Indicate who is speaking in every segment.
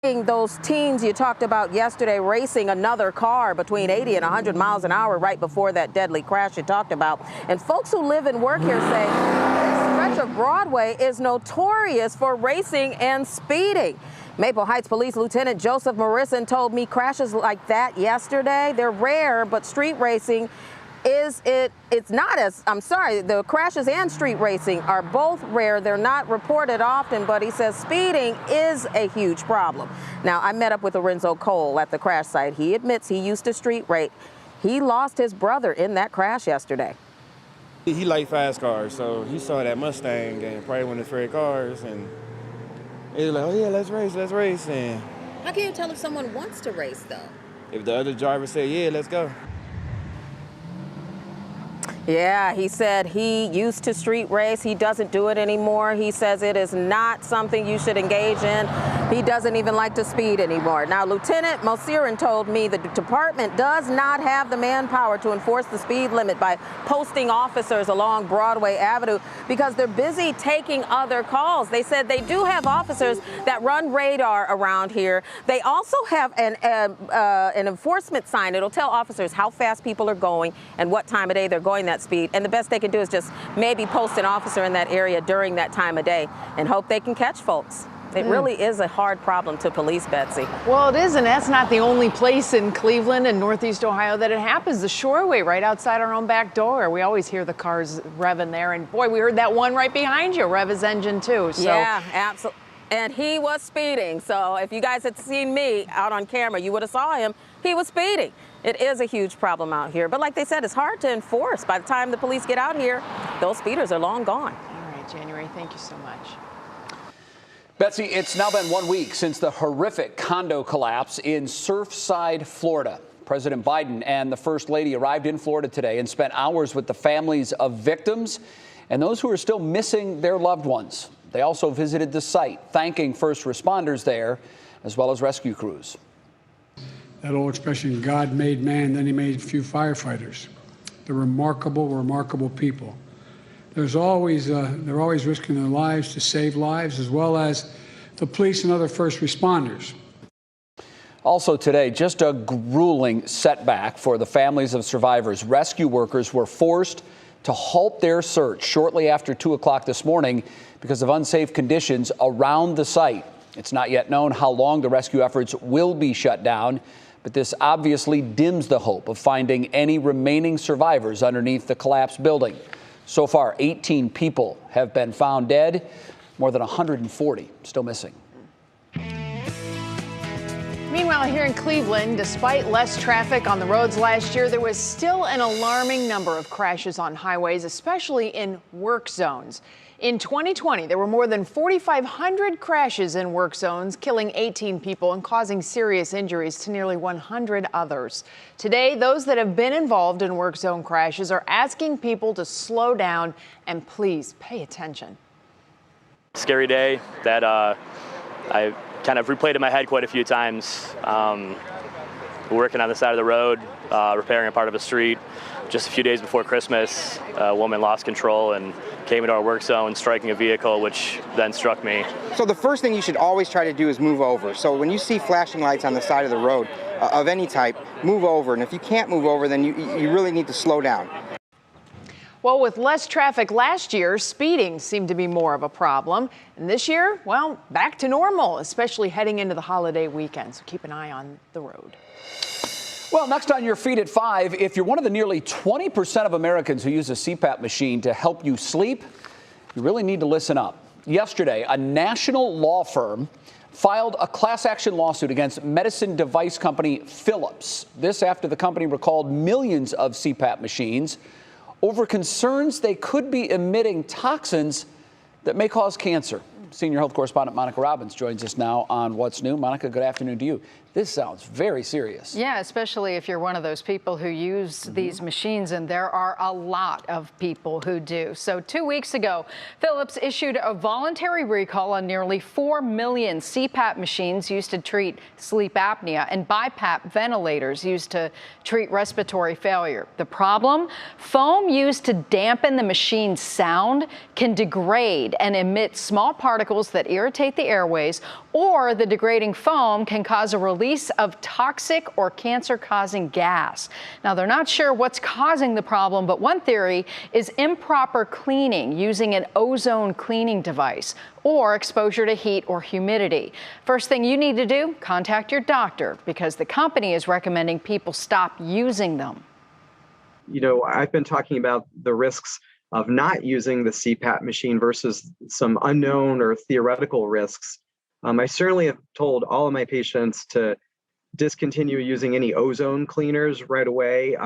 Speaker 1: Those teens you talked about yesterday racing another car between 80 and 100 miles an hour right before that deadly crash you talked about. And folks who live and work here say this stretch of Broadway is notorious for racing and speeding. Maple Heights Police Lieutenant Joseph Morrison told me crashes like that yesterday, they're rare, but street racing it's not as, I'm sorry, the crashes and street racing are both rare. They're not reported often, but he says speeding is a huge problem. Now, I met up with Lorenzo Cole at the crash site. He admits he used to street race. He lost his brother in that crash yesterday.
Speaker 2: He liked fast cars, so he saw that Mustang and probably one of the favorite cars, and he was like, oh yeah, let's race. And
Speaker 1: how can you tell if someone wants to race, though?
Speaker 2: If the other driver said, yeah, let's go.
Speaker 1: Yeah, he said he used to street race. He doesn't do it anymore. He says it is not something you should engage in. He doesn't even like to speed anymore. Now, Lieutenant Mosirin told me the department does not have the manpower to enforce the speed limit by posting officers along Broadway Avenue because they're busy taking other calls. They said they do have officers that run radar around here. They also have an enforcement sign. It'll tell officers how fast people are going and what time of day they're going that speed, and the best they can do is just maybe post an officer in that area during that time of day and hope they can catch folks. It really is a hard problem to police, Betsy.
Speaker 3: Well, it is, and that's not the only place in Cleveland and Northeast Ohio that it happens. The Shoreway right outside our own back door. We always hear the cars revving there, and boy, we heard that one right behind you rev his engine too. So.
Speaker 1: Yeah, absolutely. And he was speeding, so if you guys had seen me out on camera, you would have saw him. He was speeding. It is a huge problem out here, but like they said, it's hard to enforce. By the time the police get out here, those speeders are long gone.
Speaker 3: All right, January, thank you so much.
Speaker 4: Betsy, it's now been 1 week since the horrific condo collapse in Surfside, Florida. President Biden and the First Lady arrived in Florida today and spent hours with the families of victims and those who are still missing their loved ones. They also visited the site, thanking first responders there, as well as rescue crews.
Speaker 5: That old expression, God made man, then he made a few firefighters. They're remarkable, remarkable people. They're always risking their lives to save lives, as well as the police and other first responders.
Speaker 4: Also today, just a grueling setback for the families of survivors. Rescue workers were forced to halt their search shortly after 2 o'clock this morning because of unsafe conditions around the site. It's not yet known how long the rescue efforts will be shut down, but this obviously dims the hope of finding any remaining survivors underneath the collapsed building. So far, 18 people have been found dead, more than 140 still missing.
Speaker 3: Meanwhile, here in Cleveland, despite less traffic on the roads last year, there was still an alarming number of crashes on highways, especially in work zones. In 2020, there were more than 4,500 crashes in work zones, killing 18 people and causing serious injuries to nearly 100 others. Today, those that have been involved in work zone crashes are asking people to slow down and please pay attention.
Speaker 6: Scary day that I kind of replayed in my head quite a few times. Working on the side of the road, repairing a part of a street. Just a few days before Christmas, a woman lost control and came into our work zone, striking a vehicle, which then struck me.
Speaker 7: So the first thing you should always try to do is move over. So when you see flashing lights on the side of the road of any type, move over. And if you can't move over, then you really need to slow down.
Speaker 3: Well, with less traffic last year, speeding seemed to be more of a problem. And this year, well, back to normal, especially heading into the holiday weekend. So keep an eye on the road.
Speaker 4: Well, next on your feed at 5, if you're one of the nearly 20% of Americans who use a CPAP machine to help you sleep, you really need to listen up. Yesterday, a national law firm filed a class action lawsuit against medicine device company Philips. This after the company recalled millions of CPAP machines over concerns they could be emitting toxins that may cause cancer. Senior health correspondent Monica Robbins joins us now on What's New. Monica, good afternoon to you. This sounds very serious.
Speaker 8: Yeah, especially if you're one of those people who use these machines, and there are a lot of people who do. So 2 weeks ago, Philips issued a voluntary recall on nearly 4 million CPAP machines used to treat sleep apnea and BiPAP ventilators used to treat respiratory failure. The problem? Foam used to dampen the machine's sound can degrade and emit small particles particles that irritate the airways, or the degrading foam can cause a release of toxic or cancer-causing gas. Now, they're not sure what's causing the problem, but one theory is improper cleaning using an ozone cleaning device or exposure to heat or humidity. First thing you need to do, contact your doctor, because the company is recommending people stop using them.
Speaker 9: You know, I've been talking about the risks of not using the CPAP machine versus some unknown or theoretical risks. I certainly have told all of my patients to discontinue using any ozone cleaners right away.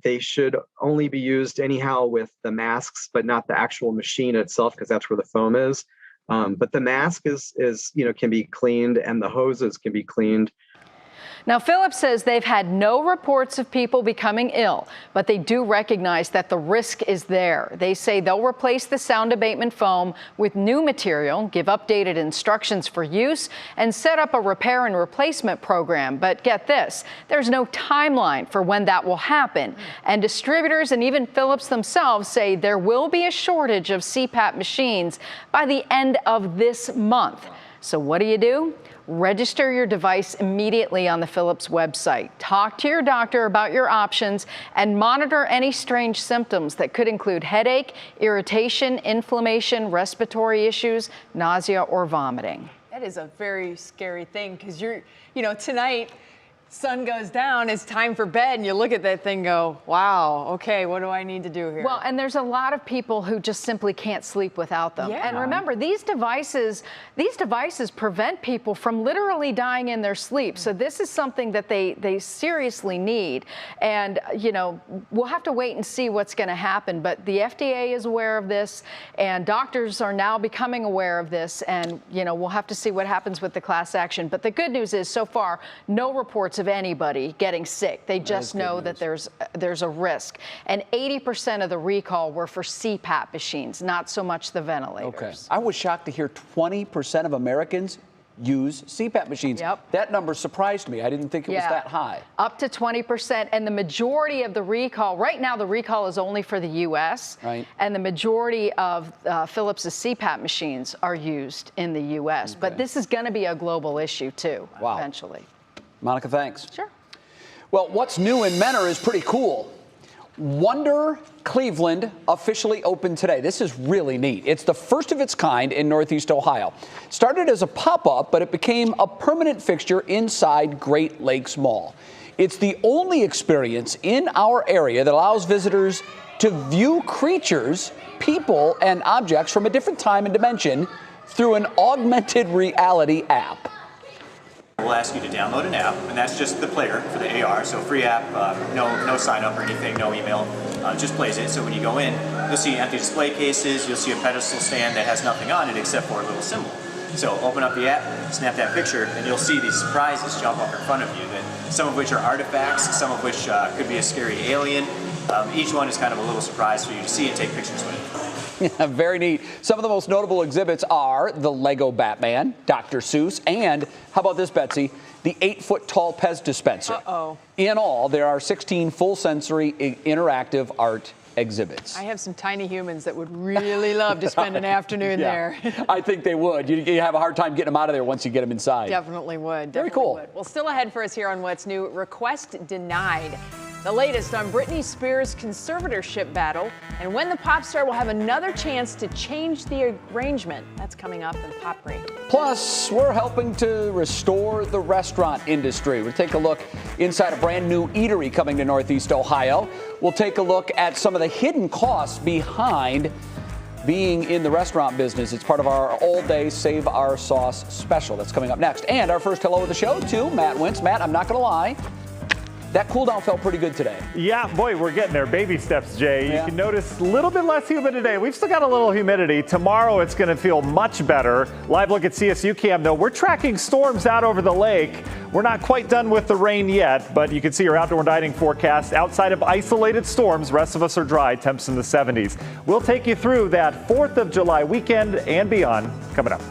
Speaker 9: They should only be used anyhow with the masks, but not the actual machine itself, because that's where the foam is. But the mask is can be cleaned, and the hoses can be cleaned.
Speaker 8: Now, Philips says they've had no reports of people becoming ill, but they do recognize that the risk is there. They say they'll replace the sound abatement foam with new material, give updated instructions for use, and set up a repair and replacement program. But get this, there's no timeline for when that will happen. And distributors and even Philips themselves say there will be a shortage of CPAP machines by the end of this month. So what do? Register your device immediately on the Philips website. Talk to your doctor about your options and monitor any strange symptoms that could include headache, irritation, inflammation, respiratory issues, nausea, or vomiting.
Speaker 3: That is a very scary thing, because tonight, sun goes down, it's time for bed, and you look at that thing and go, wow, okay, what do I need to do here?
Speaker 8: Well, and there's a lot of people who just simply can't sleep without them.
Speaker 3: Yeah.
Speaker 8: And remember, these devices prevent people from literally dying in their sleep. So this is something that they seriously need. And, we'll have to wait and see what's going to happen. But the FDA is aware of this, and doctors are now becoming aware of this. And, we'll have to see what happens with the class action. But the good news is, so far, no reports of anybody getting sick. They just know that there's a risk. And 80% of the recall were for CPAP machines, not so much the ventilators.
Speaker 4: Okay. I was shocked to hear 20% of Americans use CPAP machines.
Speaker 8: Yep.
Speaker 4: That number surprised me. I didn't think it was that high.
Speaker 8: Up to 20%. And the majority of the recall, right now the recall is only for the U.S.
Speaker 4: Right.
Speaker 8: And the majority of Philips' CPAP machines are used in the U.S.
Speaker 4: Okay.
Speaker 8: But this is going to be a global issue too, eventually.
Speaker 4: Monica, thanks.
Speaker 8: Sure.
Speaker 4: Well, what's new in Menor is pretty cool. Wonder Cleveland officially opened today. This is really neat. It's the first of its kind in Northeast Ohio. Started as a pop-up, but it became a permanent fixture inside Great Lakes Mall. It's the only experience in our area that allows visitors to view creatures, people, and objects from a different time and dimension through an augmented reality app.
Speaker 10: We'll ask you to download an app, and that's just the player for the AR, so free app, no sign up or anything, no email, just plays it. So when you go in, you'll see empty display cases, you'll see a pedestal stand that has nothing on it except for a little symbol. So open up the app, snap that picture, and you'll see these surprises jump up in front of you, some of which are artifacts, some of which could be a scary alien. Each one is kind of a little surprise for you to see and take pictures with.
Speaker 4: Very neat. Some of the most notable exhibits are the Lego Batman, Dr. Seuss, and how about this, Betsy, the 8-foot-tall Pez dispenser.
Speaker 3: Uh-oh.
Speaker 4: In all, there are 16 full-sensory interactive art exhibits.
Speaker 3: I have some tiny humans that would really love to spend an afternoon there.
Speaker 4: I think they would. You have a hard time getting them out of there once you get them inside.
Speaker 3: Definitely would.
Speaker 4: Very cool.
Speaker 3: Would. Well, still ahead for us here on What's New, request denied. The latest on Britney Spears' conservatorship battle and when the pop star will have another chance to change the arrangement. That's coming up in Pop Break.
Speaker 4: Plus, we're helping to restore the restaurant industry. We'll take a look inside a brand new eatery coming to Northeast Ohio. We'll take a look at some of the hidden costs behind being in the restaurant business. It's part of our all-day Save Our Sauce special. That's coming up next. And our first hello of the show to Matt Wintz. Matt, I'm not going to lie, that cool down felt pretty good today.
Speaker 11: Yeah, boy, we're getting there. Baby steps, Jay.
Speaker 4: Yeah.
Speaker 11: You can notice a little bit less humid today. We've still got a little humidity. Tomorrow it's going to feel much better. Live look at CSU Cam, though. We're tracking storms out over the lake. We're not quite done with the rain yet, but you can see our outdoor dining forecast. Outside of isolated storms, rest of us are dry, temps in the 70s. We'll take you through that 4th of July weekend and beyond coming up.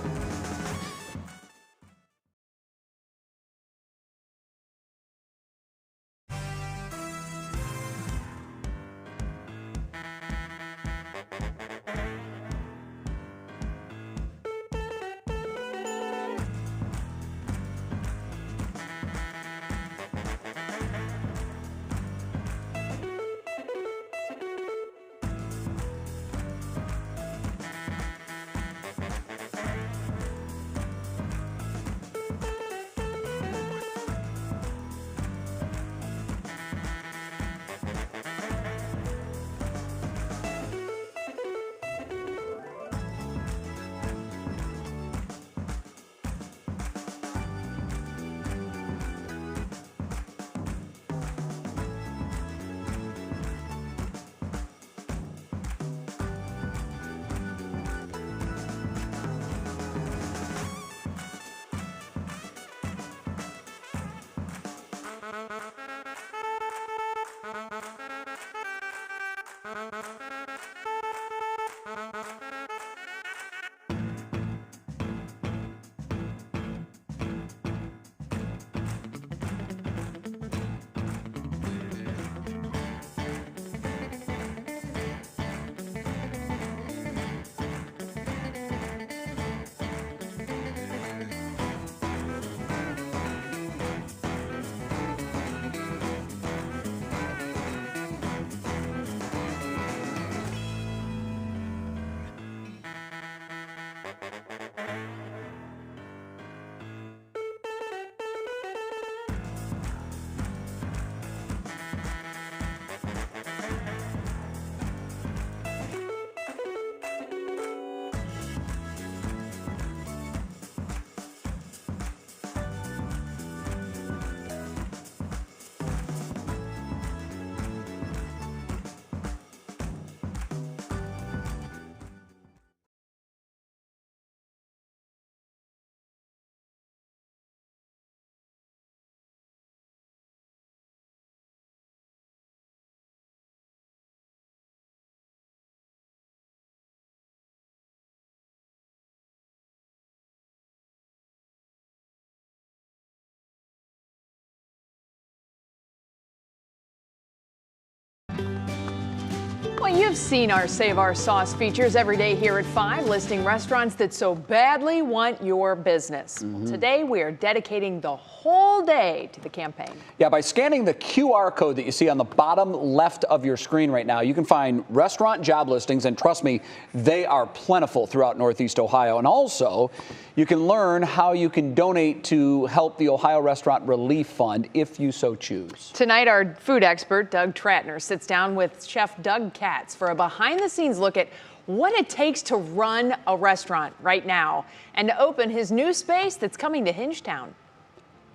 Speaker 3: You've seen our Save Our Sauce features every day here at 5, listing restaurants that so badly want your business. Today, we are dedicating the whole day to the campaign.
Speaker 4: Yeah, by scanning the QR code that you see on the bottom left of your screen right now, you can find restaurant job listings, and trust me, they are plentiful throughout Northeast Ohio. And also, you can learn how you can donate to help the Ohio Restaurant Relief Fund if you so choose.
Speaker 3: Tonight, our food expert, Doug Trattner, sits down with Chef Doug Katz for a behind-the-scenes look at what it takes to run a restaurant right now and to open his new space that's coming to Hingetown.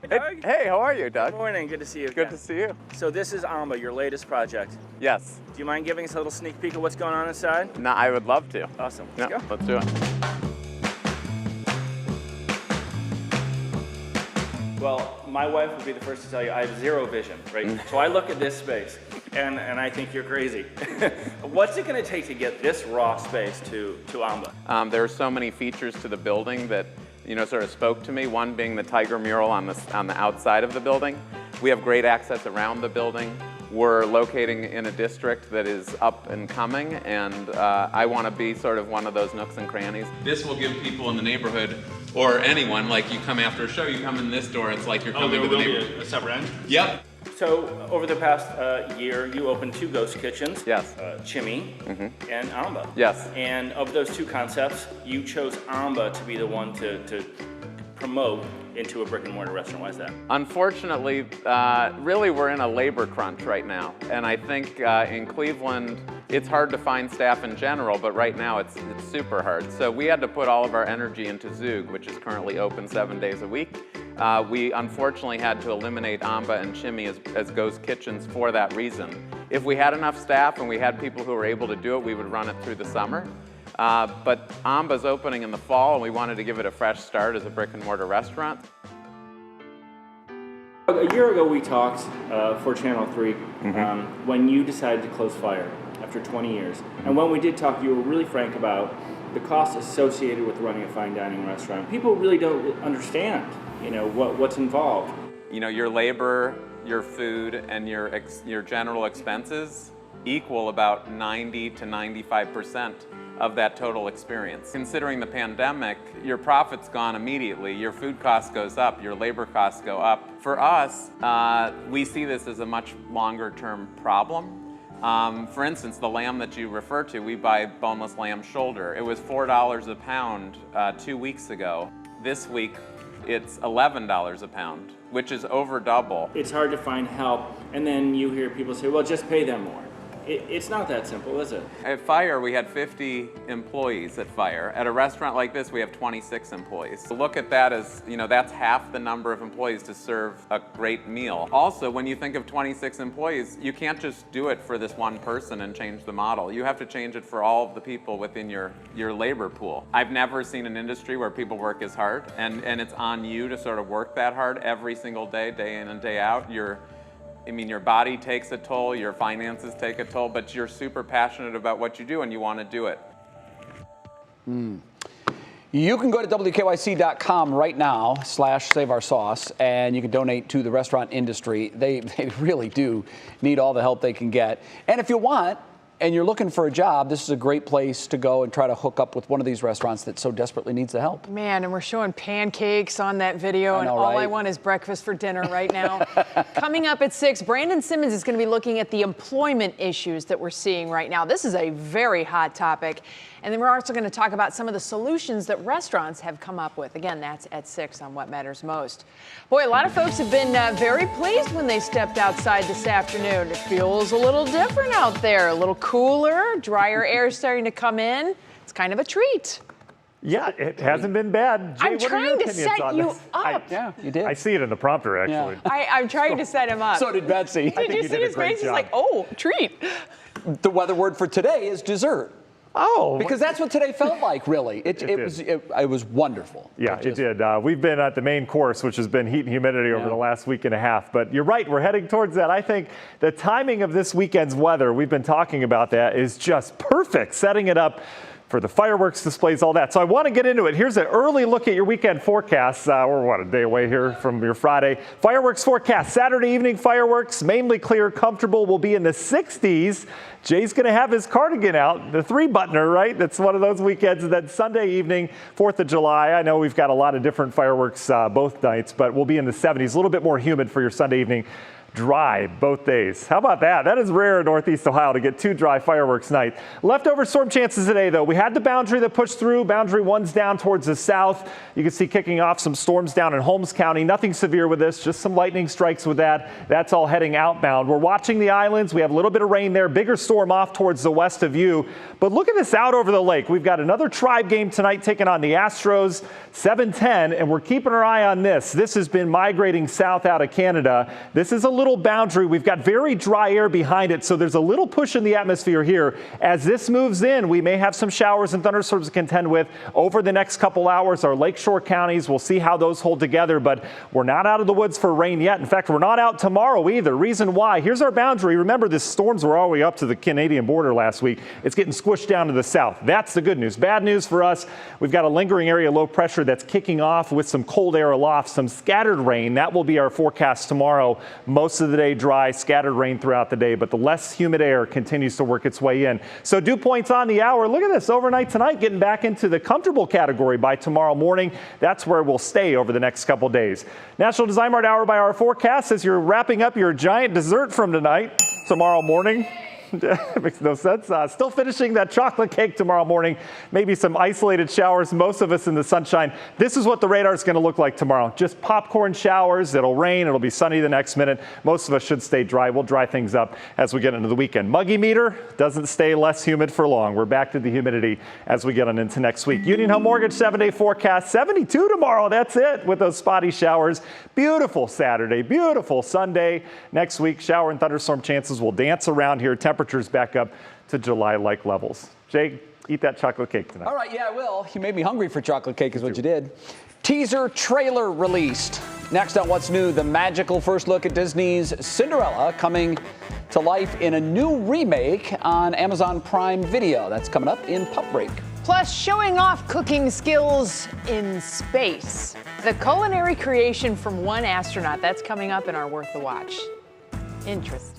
Speaker 12: Hey, how are you, Doug?
Speaker 13: Good morning, good to see you.
Speaker 12: Good to see you.
Speaker 13: So this is Amba, your latest project.
Speaker 12: Yes.
Speaker 13: Do you mind giving us a little sneak peek of what's going on inside?
Speaker 12: No, I would love to.
Speaker 13: Awesome,
Speaker 12: Yeah,
Speaker 13: let's go.
Speaker 12: let's do it.
Speaker 13: Well, my wife would be the first to tell you I have zero vision, right? So I look at this space and I think you're crazy. What's it gonna take to get this raw space to Amba?
Speaker 12: There are so many features to the building that sort of spoke to me. One being the tiger mural on the outside of the building. We have great access around the building. We're locating in a district that is up and coming, and I want to be sort of one of those nooks and crannies. This will give people in the neighborhood, or anyone, like you come after a show, you come in this door, it's like you're coming to the neighborhood.
Speaker 13: A separate end?
Speaker 12: Yep.
Speaker 13: So over the past year, you opened 2 ghost kitchens.
Speaker 12: Yes.
Speaker 13: Chimmy and Amba.
Speaker 12: Yes.
Speaker 13: And of those 2 concepts, you chose Amba to be the one to promote into a brick and mortar restaurant. Why is that?
Speaker 12: Unfortunately, really we're in a labor crunch right now. And I think in Cleveland, it's hard to find staff in general, but right now it's super hard. So we had to put all of our energy into Zug, which is currently open 7 days a week. We unfortunately had to eliminate Amba and Chimmy as ghost kitchens for that reason. If we had enough staff and we had people who were able to do it, we would run it through the summer. But Amba's opening in the fall, and we wanted to give it a fresh start as a brick and mortar restaurant.
Speaker 13: A year ago we talked for Channel 3 when you decided to close Fire after 20 years. And when we did talk, you were really frank about the costs associated with running a fine dining restaurant. People really don't understand, what's involved.
Speaker 12: Your labor, your food, and your general expenses equal about 90 to 95% of that total experience. Considering the pandemic, your profit's gone immediately, your food cost goes up, your labor costs go up. For us, we see this as a much longer term problem. For instance, the lamb that you refer to, we buy boneless lamb shoulder. It was $4 a pound 2 weeks ago. This week, it's $11 a pound, which is over double.
Speaker 13: It's hard to find help, and then you hear people say, well, just pay them more. It's not that simple, is it?
Speaker 12: At Fire, we had 50 employees at Fire. At a restaurant like this, we have 26 employees. So look at that as, that's half the number of employees to serve a great meal. Also, when you think of 26 employees, you can't just do it for this one person and change the model. You have to change it for all of the people within your labor pool. I've never seen an industry where people work as hard, and it's on you to sort of work that hard every single day, day in and day out. Your body takes a toll, your finances take a toll, but you're super passionate about what you do and you want to do it.
Speaker 4: You can go to WKYC.com right now /SaveOurSauce, and you can donate to the restaurant industry. They really do need all the help they can get. And if you want, and you're looking for a job, this is a great place to go and try to hook up with one of these restaurants that so desperately needs the help.
Speaker 3: Man, and we're showing pancakes on that video, and all I want is breakfast for dinner right now. Coming up at 6, Brandon Simmons is going to be looking at the employment issues that we're seeing right now. This is a very hot topic. And then we're also going to talk about some of the solutions that restaurants have come up with. Again, that's at 6 on What Matters Most. Boy, a lot of folks have been very pleased when they stepped outside this afternoon. It feels a little different out there, a little cooler, drier air starting to come in. It's kind of a treat.
Speaker 11: Yeah, it hasn't been bad. Jay,
Speaker 3: I'm trying to set you up.
Speaker 4: Yeah, you did.
Speaker 11: I see it in the prompter, actually.
Speaker 3: Yeah. I'm trying to set him up.
Speaker 4: So did Betsy.
Speaker 3: Did you see his face? He's like, oh, treat.
Speaker 4: The weather word for today is dessert.
Speaker 11: Oh,
Speaker 4: because that's what today felt like, really. It was wonderful.
Speaker 11: Yeah, it did. We've been at the main course, which has been heat and humidity over the last week and a half. But you're right, we're heading towards that. I think the timing of this weekend's weather, we've been talking about that, is just perfect, setting it up for the fireworks displays, all that. So I want to get into it. Here's an early look at your weekend forecast. We're, what, a day away here from your Friday. Fireworks forecast. Saturday evening fireworks, mainly clear, comfortable, will be in the 60s. Jay's going to have his cardigan out, the 3-buttoner, right? That's one of those weekends. And then Sunday evening, 4th of July. I know we've got a lot of different fireworks both nights, but we'll be in the 70s. A little bit more humid for your Sunday evening. Dry both days. How about that? That is rare in Northeast Ohio to get 2 dry fireworks night. Leftover storm chances today, though. We had the boundary that pushed through. Boundary 1's down towards the south. You can see kicking off some storms down in Holmes County. Nothing severe with this, just some lightning strikes with that. That's all heading outbound. We're watching the islands. We have a little bit of rain there. Bigger storm off towards the west of you. But look at this out over the lake. We've got another Tribe game tonight taking on the Astros, 7:10, and we're keeping our eye on this. This has been migrating south out of Canada. This is a little boundary. We've got very dry air behind it, so there's a little push in the atmosphere here. As this moves in, we may have some showers and thunderstorms to contend with over the next couple hours. Our lakeshore counties, we'll see how those hold together, but we're not out of the woods for rain yet. In fact, we're not out tomorrow either. Reason why, here's our boundary. Remember, the storms were all the way up to the Canadian border last week. It's getting squished down to the south. That's the good news. Bad news for us, we've got a lingering area of low pressure that's kicking off with some cold air aloft, some scattered rain. That will be our forecast tomorrow. Most of the day dry, scattered rain throughout the day, but the less humid air continues to work its way in. So dew points on the hour. Look at this overnight tonight, getting back into the comfortable category by tomorrow morning. That's where we'll stay over the next couple days. National Design Mart hour by hour forecast as you're wrapping up your giant dessert from tonight. Tomorrow morning. Makes no sense. Still finishing that chocolate cake tomorrow morning. Maybe some isolated showers, most of us in the sunshine. This is what the radar is going to look like tomorrow. Just popcorn showers. It'll rain. It'll be sunny the next minute. Most of us should stay dry. We'll dry things up as we get into the weekend. Muggy meter doesn't stay less humid for long. We're back to the humidity as we get on into next week. Union Home Mortgage 7-day forecast. 72 tomorrow. That's it with those spotty showers. Beautiful Saturday. Beautiful Sunday. Next week, shower and thunderstorm chances will dance around here. Temperatures back up to July-like levels. Jay, eat that chocolate cake tonight.
Speaker 4: All right, yeah, I will. You made me hungry for chocolate cake is what you did. Teaser trailer released. Next on What's New, the magical first look at Disney's Cinderella coming to life in a new remake on Amazon Prime Video. That's coming up in Pub Break.
Speaker 3: Plus, showing off cooking skills in space. The culinary creation from one astronaut. That's coming up in our Worth the Watch. Interesting.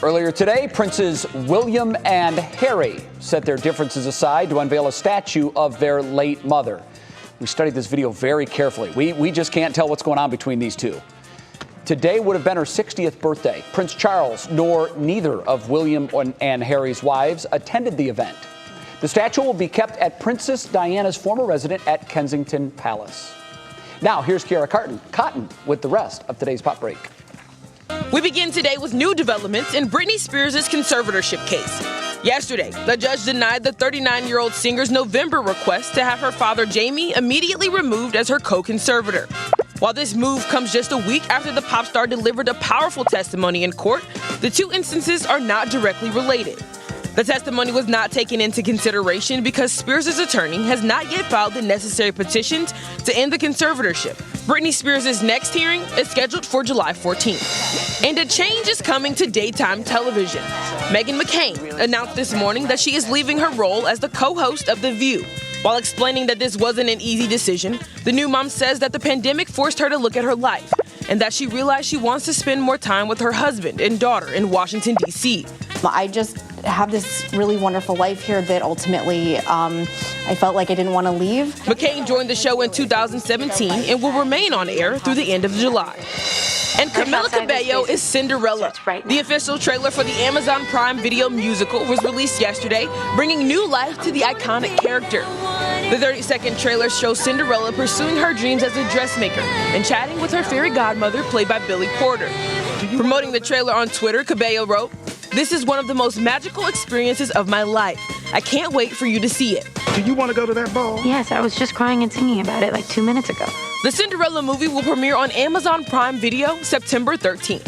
Speaker 4: Earlier today, Princes William and Harry set their differences aside to unveil a statue of their late mother. We studied this video very carefully. We just can't tell what's going on between these two. Today would have been her 60th birthday. Prince Charles nor neither of William and Harry's wives attended the event. The statue will be kept at Princess Diana's former residence at Kensington Palace. Now, here's Kiara Cotton with the rest of today's Pop Break.
Speaker 14: We begin today with new developments in Britney Spears' conservatorship case. Yesterday, the judge denied the 39-year-old singer's November request to have her father, Jamie, immediately removed as her co-conservator. While this move comes just a week after the pop star delivered a powerful testimony in court, the two instances are not directly related. The testimony was not taken into consideration because Spears' attorney has not yet filed the necessary petitions to end the conservatorship. Britney Spears' next hearing is scheduled for July 14th. And a change is coming to daytime television. Meghan McCain announced this morning that she is leaving her role as the co-host of The View. While explaining that this wasn't an easy decision, the new mom says that the pandemic forced her to look at her life and that she realized she wants to spend more time with her husband and daughter in Washington, D.C.
Speaker 15: I just have this really wonderful life here that ultimately I felt like I didn't want to leave.
Speaker 14: McCain joined the show in 2017 and will remain on air through the end of July. And Camila Cabello is Cinderella. The official trailer for the Amazon Prime Video musical was released yesterday, bringing new life to the iconic character. The 30-second trailer shows Cinderella pursuing her dreams as a dressmaker and chatting with her fairy godmother, played by Billy Porter. Promoting the trailer on Twitter, Cabello wrote, "This is one of the most magical experiences of my life. I can't wait for you to see it."
Speaker 16: Do you want to go to that ball?
Speaker 17: Yes, I was just crying and singing about it like 2 minutes ago.
Speaker 14: The Cinderella movie will premiere on Amazon Prime Video September 13th.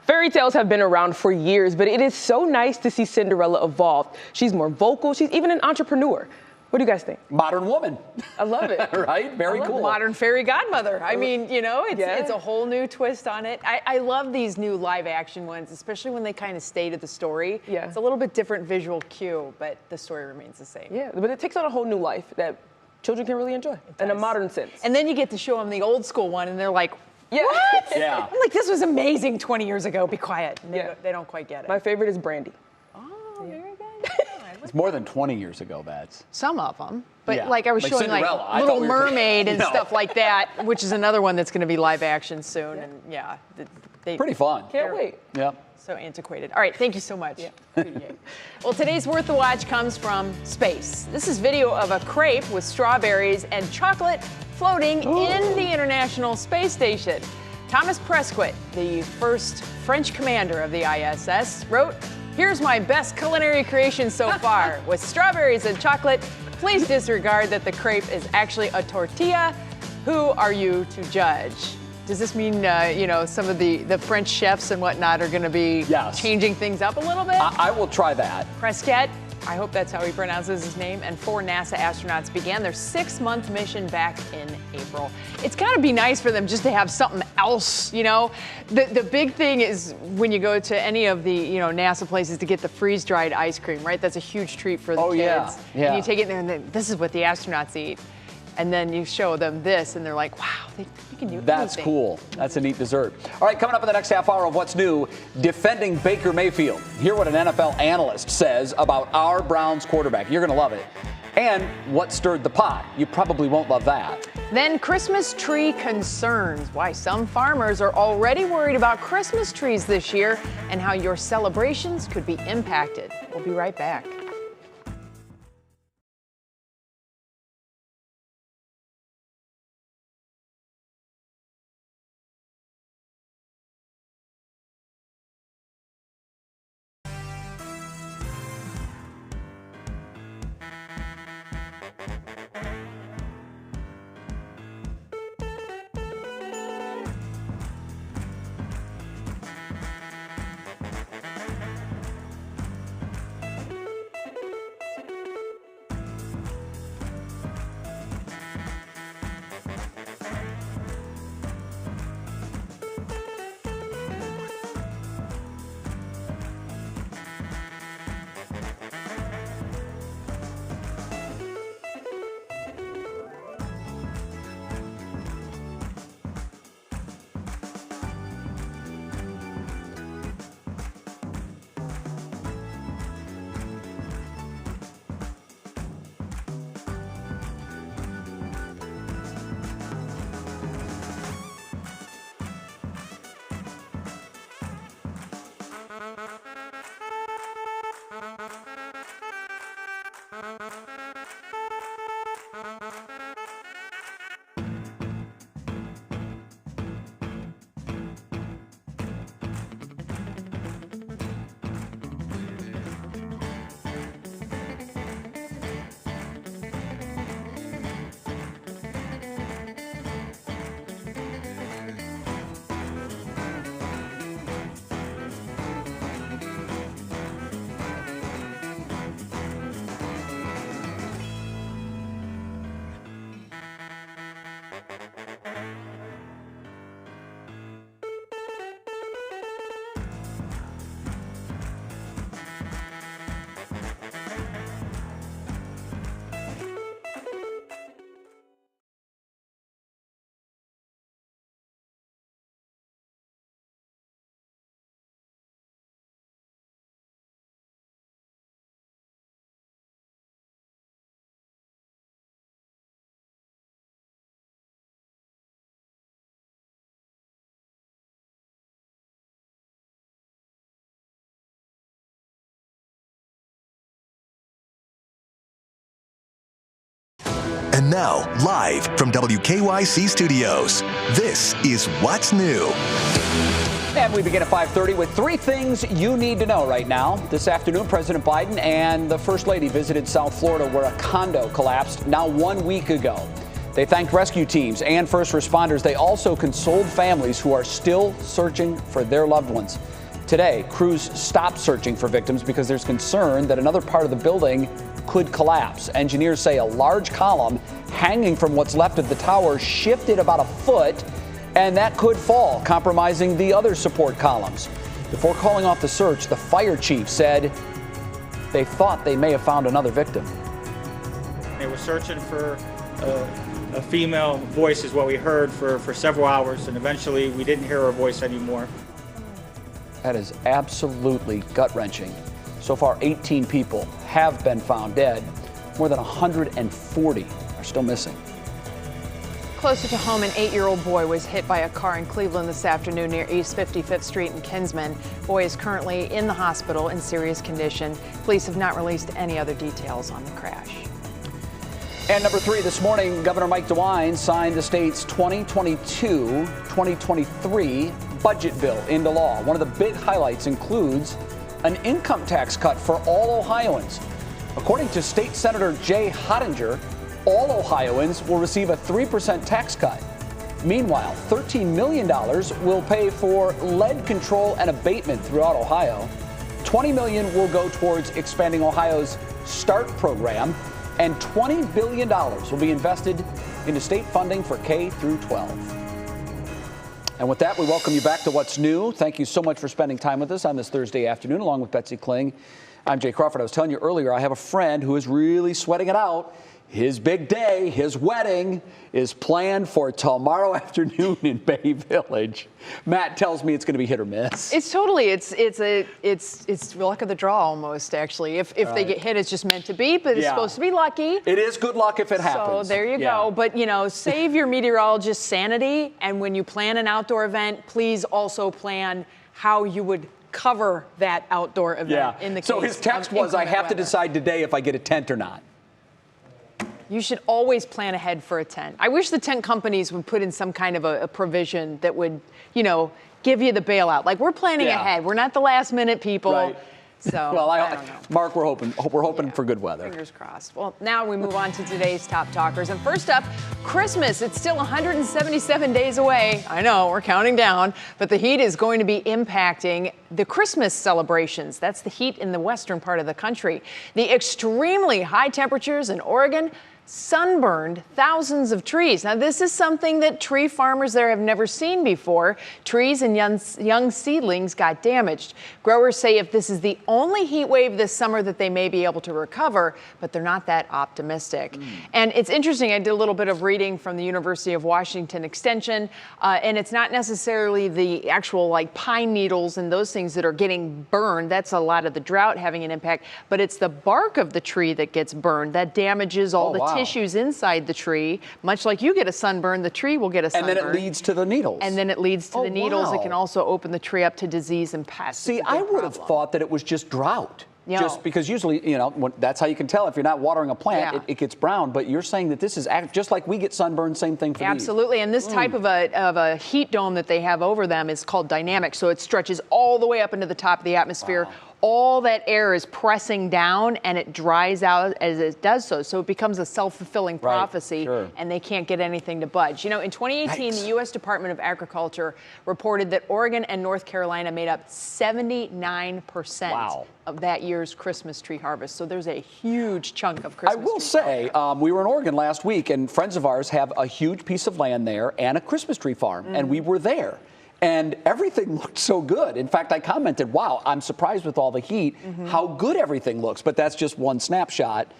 Speaker 14: Fairy tales have been around for years, but it is so nice to see Cinderella evolve. She's more vocal. She's even an entrepreneur. What do you guys think?
Speaker 4: Modern woman.
Speaker 3: I love it.
Speaker 4: Right? Very cool.
Speaker 3: Modern fairy godmother. I mean, you know, it's a whole new twist on it. I love these new live action ones, especially when they kind of stay to the story.
Speaker 1: Yeah.
Speaker 3: It's a little bit different visual cue, but the story remains the same.
Speaker 1: Yeah, but it takes on a whole new life that children can really enjoy in a modern sense.
Speaker 3: And then you get to show them the old school one, and they're like,
Speaker 1: yeah.
Speaker 3: what?
Speaker 4: Yeah.
Speaker 3: I'm like, this was amazing 20 years ago. Be quiet. And they don't quite get it.
Speaker 1: My favorite is Brandy.
Speaker 3: Oh, very good.
Speaker 4: It's more than 20 years ago, Bats.
Speaker 3: Some of them. But
Speaker 4: Yeah.
Speaker 3: like I was
Speaker 4: Like
Speaker 3: showing like
Speaker 4: Cinderella. I
Speaker 3: Little
Speaker 4: thought we were
Speaker 3: Mermaid and
Speaker 4: No.
Speaker 3: stuff like that, which is another one that's going to be live action soon. And yeah, they
Speaker 4: Pretty fun.
Speaker 1: Can't wait.
Speaker 4: Yep.
Speaker 3: so antiquated. All right, thank you so much. Well, today's Worth the Watch comes from space. This is video of a crepe with strawberries and chocolate floating in the International Space Station. Thomas Prescott, the first French commander of the ISS, wrote, "Here's my best culinary creation so far. With strawberries and chocolate, please disregard that the crepe is actually a tortilla. Who are you to judge?" Does this mean, some of the French chefs and whatnot are going to be changing things up a little bit?
Speaker 4: I will try that.
Speaker 3: Prescott, I hope that's how he pronounces his name, and 4 NASA astronauts began their 6-month mission back in April. It's got to be nice for them just to have something else, you know? The big thing is when you go to any of the, NASA places to get the freeze-dried ice cream, right? That's a huge treat for the kids.
Speaker 4: Yeah.
Speaker 3: And you take it there and this is what the astronauts eat. And then you show them this, and they're like, wow, they can do
Speaker 4: That's
Speaker 3: anything.
Speaker 4: cool. That's a neat dessert. All right, coming up in the next half hour of What's New, defending Baker Mayfield. Hear what an NFL analyst says about our Browns quarterback. You're going to love it. And what stirred the pot. You probably won't love that.
Speaker 3: Then Christmas tree concerns. Why some farmers are already worried about Christmas trees this year and how your celebrations could be impacted. We'll be right back.
Speaker 16: And now, live from WKYC Studios, this is What's New.
Speaker 4: And we begin at 5:30 with 3 things you need to know right now. This afternoon, President Biden and the First Lady visited South Florida, where a condo collapsed now 1 week ago. They thanked rescue teams and first responders. They also consoled families who are still searching for their loved ones. Today, crews stopped searching for victims because there's concern that another part of the building could collapse. Engineers say a large column hanging from what's left of the tower shifted about a foot, and that could fall, compromising the other support columns. Before calling off the search, the fire chief said they thought they may have found another victim.
Speaker 18: They were searching for a female voice is what we heard for several hours, and eventually we didn't hear her voice anymore.
Speaker 4: That is absolutely gut-wrenching. So far, 18 people have been found dead. More than 140 are still missing.
Speaker 3: Closer to home, an 8-year-old boy was hit by a car in Cleveland this afternoon near East 55th Street in Kinsman. Boy is currently in the hospital in serious condition. Police have not released any other details on the crash.
Speaker 4: And number 3, this morning, Governor Mike DeWine signed the state's 2022-2023 budget bill into law. One of the big highlights includes an income tax cut for all Ohioans. According to State Senator Jay Hottinger, all Ohioans will receive a 3% tax cut. Meanwhile, $13 million will pay for lead control and abatement throughout Ohio. $20 million will go towards expanding Ohio's START program, and $20 billion will be invested into state funding for K through 12. And with that, we welcome you back to What's New. Thank you so much for spending time with us on this Thursday afternoon, along with Betsy Kling. I'm Jay Crawford. I was telling you earlier, I have a friend who is really sweating it out. His big day, his wedding, is planned for tomorrow afternoon in Bay Village. Matt tells me it's going to be hit or miss.
Speaker 3: It's totally, it's luck of the draw almost, actually. If they get hit, it's just meant to be, but it's supposed to be lucky.
Speaker 4: It is good luck if it happens.
Speaker 3: So there you go. But, you know, save your meteorologist's sanity. And when you plan an outdoor event, please also plan how you would cover that outdoor event in the case.
Speaker 4: So his text was, I have to decide today if I get a tent or not.
Speaker 3: You should always plan ahead for a tent. I wish the tent companies would put in some kind of a provision that would, you know, give you the bailout. Like, we're planning ahead. We're not the last minute people.
Speaker 4: Right.
Speaker 3: So,
Speaker 4: well,
Speaker 3: I don't know.
Speaker 4: Mark, we're hoping for good weather.
Speaker 3: Fingers crossed. Well, now we move on to today's top talkers. And first up, Christmas. It's still 177 days away. I know, we're counting down. But the heat is going to be impacting the Christmas celebrations. That's the heat in the western part of the country. The extremely high temperatures in Oregon sunburned thousands of trees. Now, this is something that tree farmers there have never seen before. Trees and young seedlings got damaged. Growers say if this is the only heat wave this summer that they may be able to recover, but they're not that optimistic. And it's interesting, I did a little bit of reading from the University of Washington Extension, and it's not necessarily the actual like pine needles and those things that are getting burned. That's a lot of the drought having an impact, but it's the bark of the tree that gets burned. That damages all the tissues inside the tree. Much like you get a sunburn, the tree will get a sunburn.
Speaker 4: And then it leads to the needles.
Speaker 3: And then it leads to the needles. It can also open the tree up to disease and pests.
Speaker 4: See, I would have thought that it was just drought. Just because usually, you know, that's how you can tell if you're not watering a plant, it gets brown. But you're saying that this is just like we get sunburned, same thing for these.
Speaker 3: Absolutely. And this type of a heat dome that they have over them is called dynamic. So it stretches all the way up into the top of the atmosphere. Wow. All that air is pressing down and it dries out as it does so. So it becomes a self-fulfilling prophecy and they can't get anything to budge. You know, in 2018, the U.S. Department of Agriculture reported that Oregon and North Carolina made up 79% of that year's Christmas tree harvest. So there's a huge chunk of Christmas
Speaker 4: I will say, we were in Oregon last week and friends of ours have a huge piece of land there and a Christmas tree farm. And we were there. And everything looked so good. In fact, I commented, wow, I'm surprised with all the heat, how good everything looks. But that's just one snapshot.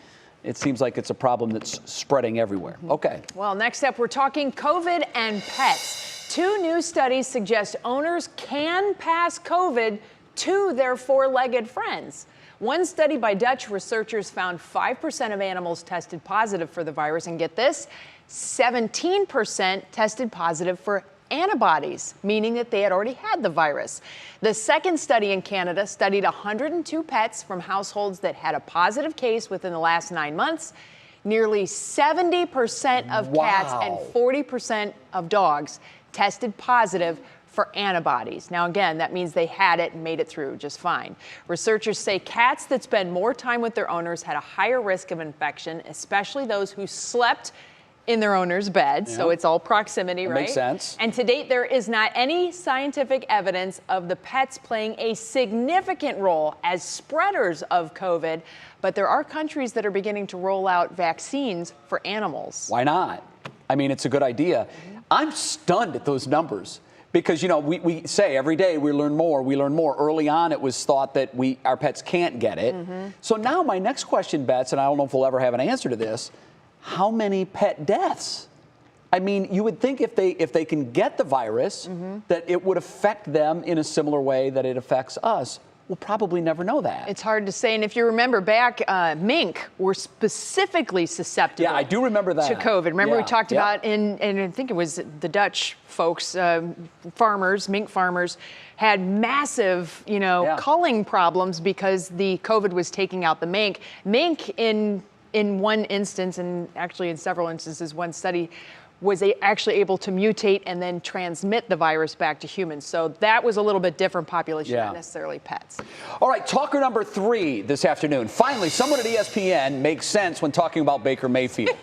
Speaker 4: It seems like it's a problem that's spreading everywhere. Okay.
Speaker 3: Well, next up, we're talking COVID and pets. 2 new studies suggest owners can pass COVID to their 4-legged friends. One study by Dutch researchers found 5% of animals tested positive for the virus. And get this, 17% tested positive for antibodies, meaning that they had already had the virus. The second study in Canada studied 102 pets from households that had a positive case within the last 9 months. Nearly 70% of cats and 40% of dogs tested positive for antibodies. Now, again, that means they had it and made it through just fine. Researchers say cats that spend more time with their owners had a higher risk of infection, especially those who slept in their owner's bed. So it's all proximity, right?
Speaker 4: Makes sense.
Speaker 3: And to date, there is not any scientific evidence of the pets playing a significant role as spreaders of COVID, but there are countries that are beginning to roll out vaccines for animals.
Speaker 4: Why not? I mean, it's a good idea. I'm stunned at those numbers. Because, you know, we say every day we learn more, we learn more. Early on, it was thought that our pets can't get it. So now my next question, Bets, and I don't know if we'll ever have an answer to this, how many pet deaths? I mean, you would think if they can get the virus, that it would affect them in a similar way that it affects us. We'll probably never know that.
Speaker 3: It's hard to say. And if you remember back, mink were specifically susceptible.
Speaker 4: Yeah, I do remember that.
Speaker 3: To COVID. Remember we talked about, and I think it was the Dutch folks, farmers, mink farmers, had massive, culling problems because the COVID was taking out the mink. Mink in one instance, and actually in several instances, one study was actually able to mutate and then transmit the virus back to humans. So that was a little bit different population, not necessarily pets.
Speaker 4: All right, talker number 3 this afternoon. Finally, someone at ESPN makes sense when talking about Baker Mayfield.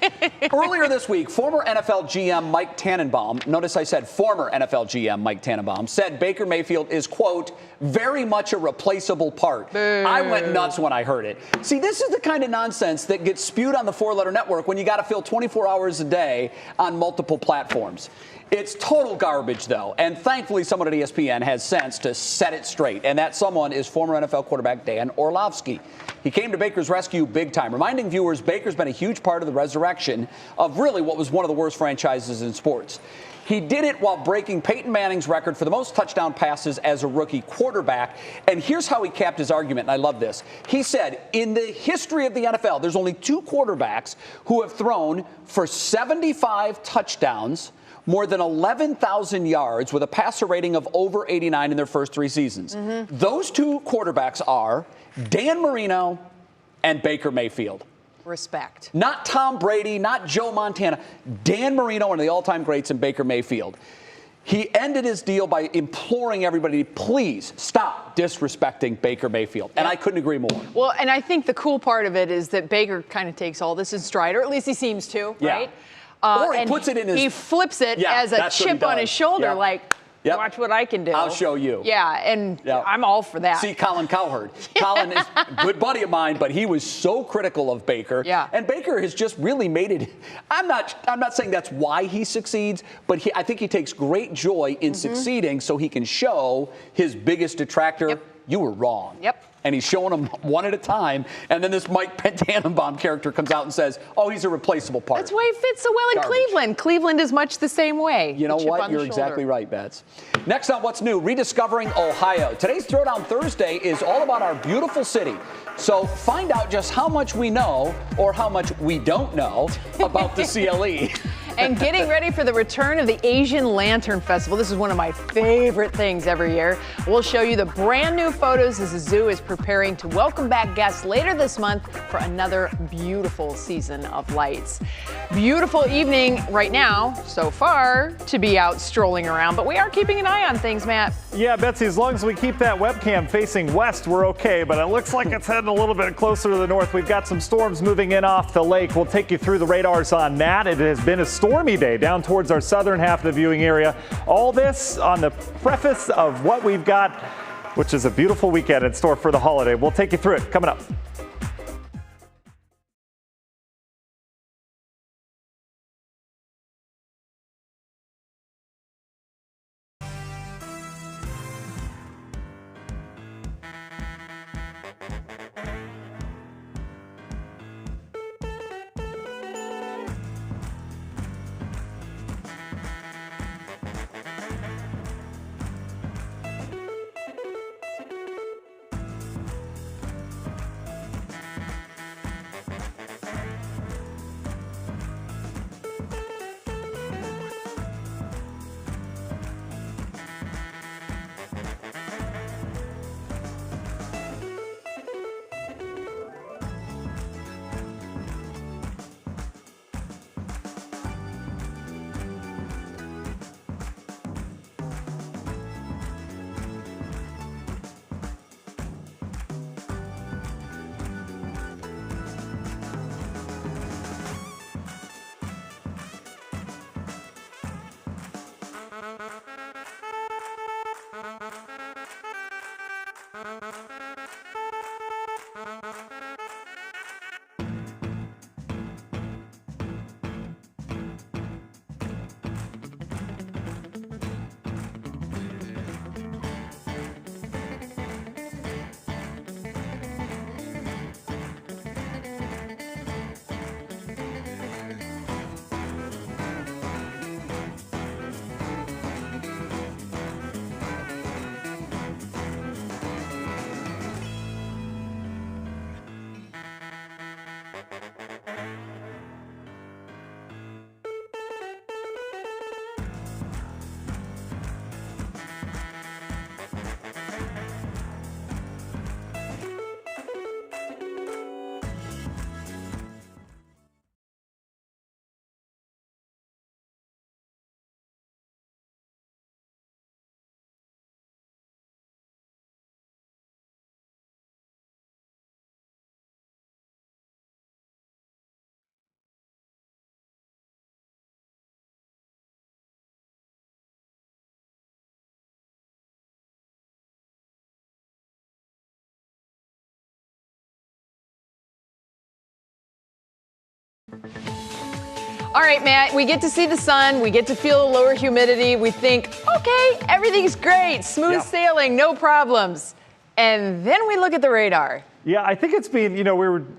Speaker 4: Earlier this week, former NFL GM Mike Tannenbaum, notice I said former NFL GM Mike Tannenbaum, said Baker Mayfield is, quote, very much a replaceable part.
Speaker 3: Boo.
Speaker 4: I went nuts when I heard it. See, this is the kind of nonsense that gets spewed on the 4-letter network when you got to fill 24 hours a day on multiple platforms. It's total garbage, though, and thankfully someone at ESPN has sense to set it straight, and that someone is former NFL quarterback Dan Orlovsky. He came to Baker's rescue big time, reminding viewers Baker's been a huge part of the resurrection of really what was one of the worst franchises in sports. He did it while breaking Peyton Manning's record for the most touchdown passes as a rookie quarterback. And here's how he capped his argument, and I love this. He said, in the history of the NFL, there's only 2 quarterbacks who have thrown for 75 touchdowns, more than 11,000 yards, with a passer rating of over 89 in their first 3 seasons. Those 2 quarterbacks are Dan Marino and Baker Mayfield.
Speaker 3: Respect.
Speaker 4: Not Tom Brady, not Joe Montana. Dan Marino, one of the all-time greats, and Baker Mayfield. He ended his deal by imploring everybody, please stop disrespecting Baker Mayfield. And I couldn't agree more.
Speaker 3: Well, and I think the cool part of it is that Baker kind of takes all this in stride, or at least he seems to, right?
Speaker 4: Or he puts it in his...
Speaker 3: He flips it as a chip on his shoulder, like, watch what I can do.
Speaker 4: I'll show you.
Speaker 3: Yeah, and I'm all for that.
Speaker 4: See, Colin Cowherd. Colin is a good buddy of mine, but he was so critical of Baker.
Speaker 3: Yeah.
Speaker 4: And Baker has just really made it. I'm not saying that's why he succeeds, but I think he takes great joy in succeeding so he can show his biggest detractor, you were wrong.
Speaker 3: Yep.
Speaker 4: And he's showing them one at a time. And then this Mike Tannenbaum character comes out and says, oh, he's a replaceable part.
Speaker 3: That's why he fits so well in Cleveland. Cleveland is much the same way.
Speaker 4: You know what? You're exactly right, Bets. Next on What's New, rediscovering Ohio. Today's Throwdown Thursday is all about our beautiful city. So find out just how much we know or how much we don't know about the CLE.
Speaker 3: And getting ready for the return of the Asian Lantern Festival. This is one of my favorite things every year. We'll show you the brand new photos as the zoo is preparing to welcome back guests later this month for another beautiful season of lights. Beautiful evening right now, so far, to be out strolling around, but we are keeping an eye on things, Matt.
Speaker 11: Yeah, Betsy, as long as we keep that webcam facing west, we're okay, but it looks like it's heading a little bit closer to the north. We've got some storms moving in off the lake. We'll take you through the radars on that. It has been a stormy day down towards our southern half of the viewing area. All this on the preface of what we've got, which is a beautiful weekend in store for the holiday. We'll take you through it coming up.
Speaker 3: All right, Matt, we get to see the sun. We get to feel the lower humidity. We think, okay, everything's great. Smooth sailing, no problems. And then we look at the radar.
Speaker 11: Yeah, I think it's been,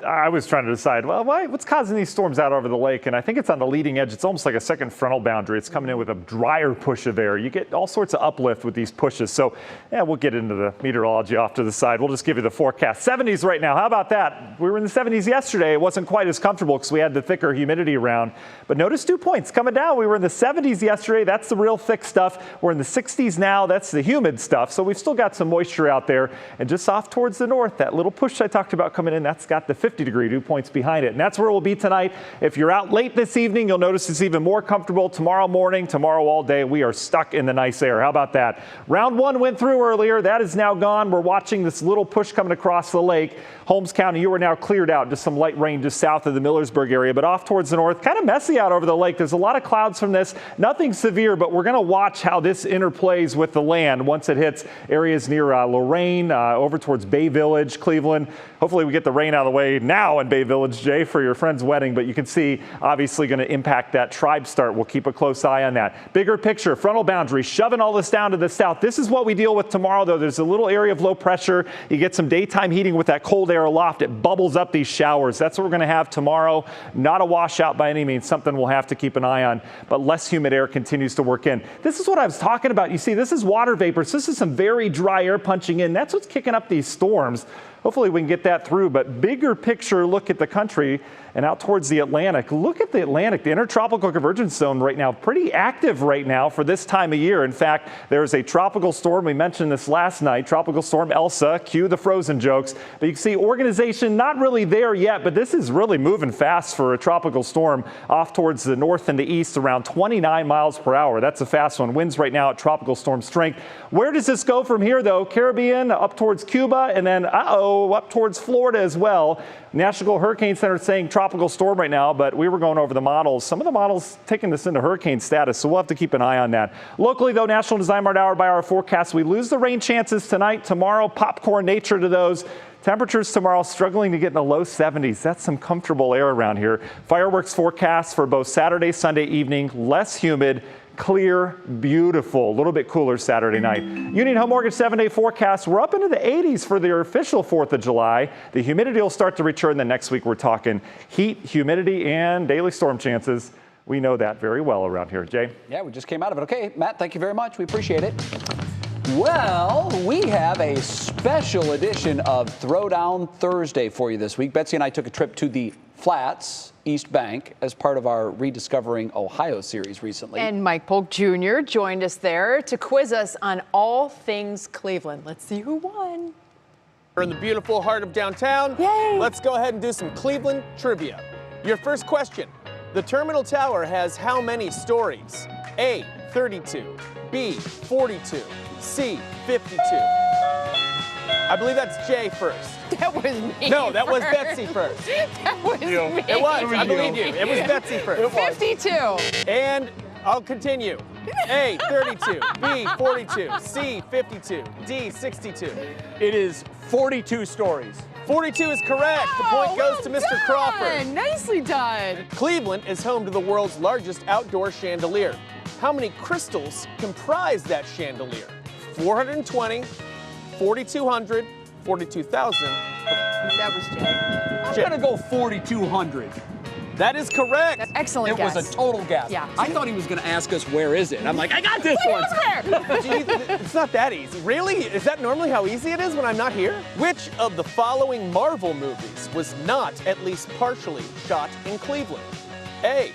Speaker 11: I was trying to decide, well, what's causing these storms out over the lake? And I think it's on the leading edge. It's almost like a second frontal boundary. It's coming in with a drier push of air. You get all sorts of uplift with these pushes. So, yeah, we'll get into the meteorology off to the side. We'll just give you the forecast. 70s right now. How about that? We were in the 70s yesterday. It wasn't quite as comfortable because we had the thicker humidity around. But notice dew points coming down. We were in the 70s yesterday. That's the real thick stuff. We're in the 60s now. That's the humid stuff. So we've still got some moisture out there. And just off towards the north, that little push I talked about coming in, that's got the 50-degree dew points behind it. And that's where we'll be tonight. If you're out late this evening, you'll notice it's even more comfortable tomorrow morning, tomorrow all day. We are stuck in the nice air. How about that? Round one went through earlier. That is now gone. We're watching this little push coming across the lake. Holmes County, you are now cleared out. Just some light rain just south of the Millersburg area, but off towards the north, kind of messy out over the lake. There's a lot of clouds from this. Nothing severe, but we're going to watch how this interplays with the land once it hits areas near Lorain, over towards Bay Village, Cleveland. Hopefully we get the rain out of the way now in Bay Village, Jay, for your friend's wedding, but you can see obviously going to impact that tribe start. We'll keep a close eye on that. Bigger picture, frontal boundary, shoving all this down to the south. This is what we deal with tomorrow, though. There's a little area of low pressure. You get some daytime heating with that cold air aloft. It bubbles up these showers. That's what we're going to have tomorrow. Not a washout by any means, something we'll have to keep an eye on, but less humid air continues to work in. This is what I was talking about. You see, this is water vapor. So this is some very dry air punching in. That's what's kicking up these storms. Hopefully we can get that through, but bigger picture look at the country and out towards the Atlantic. Look at the Atlantic, the intertropical convergence zone right now, pretty active right now for this time of year. In fact, there's a tropical storm. We mentioned this last night, tropical storm Elsa, cue the frozen jokes. But you can see organization not really there yet, but this is really moving fast for a tropical storm off towards the north and the east, around 29 miles per hour. That's a fast one. Winds right now at tropical storm strength. Where does this go from here, though? Caribbean, up towards Cuba, and then, up towards Florida as well. National Hurricane Center saying tropical storm right now, but we were going over the models. Some of the models taking this into hurricane status, so we'll have to keep an eye on that. Locally, though, National Design Mart hour by hour forecast. We lose the rain chances tonight, tomorrow, popcorn nature to those. Temperatures tomorrow struggling to get in the low 70s. That's some comfortable air around here. Fireworks forecast for both Saturday, Sunday evening, less humid, clear, beautiful, a little bit cooler Saturday night. Union Home Mortgage 7-day forecast. We're up into the 80s for their official 4th of July. The humidity will start to return. The next week we're talking heat, humidity, and daily storm chances. We know that very well around here. Jay?
Speaker 4: Yeah, we just came out of it. Okay, Matt, thank you very much. We appreciate it. Well, we have a special edition of Throwdown Thursday for you this week. Betsy and I took a trip to the Flats, East Bank, as part of our Rediscovering Ohio series recently.
Speaker 3: And Mike Polk Jr. joined us there to quiz us on all things Cleveland. Let's see who won.
Speaker 19: We're in the beautiful heart of downtown.
Speaker 3: Yay!
Speaker 19: Let's go ahead and do some Cleveland trivia. Your first question. The Terminal Tower has how many stories? A, 32, B, 42, C, 52. I believe that's Jay first.
Speaker 3: That was me.
Speaker 19: No, that was
Speaker 3: first.
Speaker 19: Betsy first.
Speaker 3: That was me.
Speaker 19: It was. I believe you. It was Betsy first.
Speaker 3: 52.
Speaker 19: And I'll continue. A, 32, B, 42, C, 52, D, 62.
Speaker 20: It is 42 stories.
Speaker 19: 42 is correct. The point goes to Mr. Crawford.
Speaker 3: Nicely done.
Speaker 19: Cleveland is home to the world's largest outdoor chandelier. How many crystals comprise that chandelier? 420, 4,200, 42,000.
Speaker 3: That was Jay.
Speaker 20: I'm going to go 4,200.
Speaker 19: That is correct.
Speaker 3: That's excellent
Speaker 20: It
Speaker 3: guess.
Speaker 20: was a total guess.
Speaker 3: Yeah.
Speaker 20: I thought he was going to ask us, where is it? I'm like, I got this one.
Speaker 19: It's not that easy. Really? Is that normally how easy it is when I'm not here? Which of the following Marvel movies was not at least partially shot in Cleveland? A,